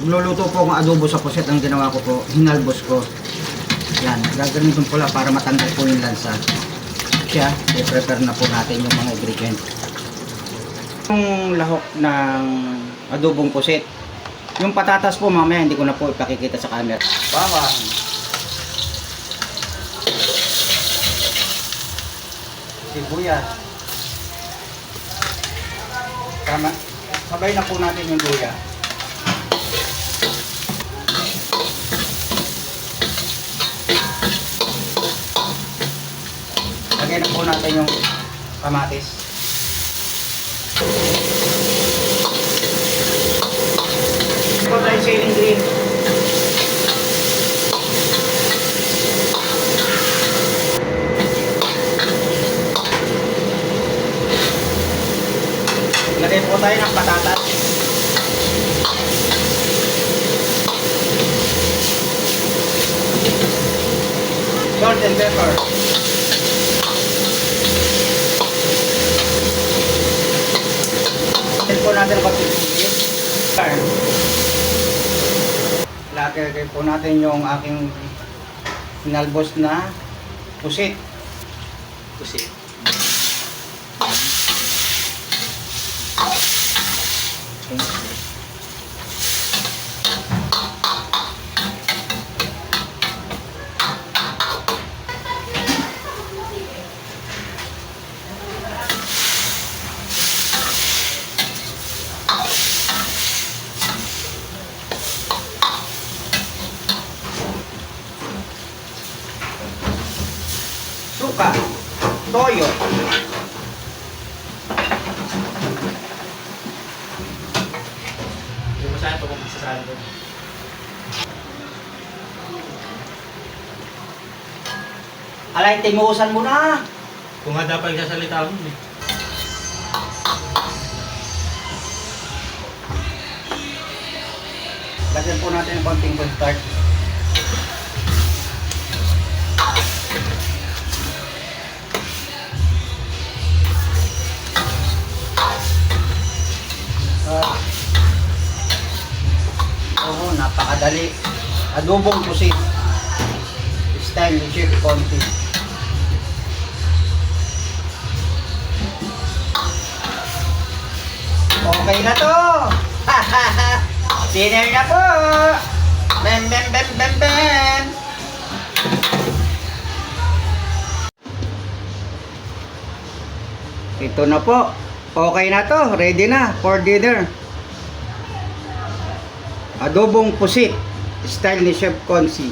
Magluluto po akong adobo sa puset. Ang ginawa ko po, hinalbos ko. Yan, gagamitin po lang para matanggal po yung lansa. Kaya, i-prepare na po natin yung mga ingredients. Yung lahok ng adobong puset. Yung patatas po mamaya hindi ko na po ipakikita sa camera. Bawang. Sibuyas. Tama. Sabay na po natin yung luya. Lagyan na po natin yung kamatis. Ito tayo ceiling green. Lagyan po tayo ng patatas. Salt and pepper. Lagyan po natin ang pagpipili. Lagyan po natin yung aking hinalbos na pusit. Pusit. Suka, toyo, Hindi mo saan ito kung masasahan ko. alay, timuusan mo na. Kung nga dapat isasalita mo eh. Lagyan po natin ng konting cornstarch. Napakadali. Adobong pusit. Style ni Chef Conti. Okay na to. Dinner na po. Bem bem bem bem bem. Ito na po. Okay na to. Ready na for dinner. Adobong pusit, style ni Chef Conci.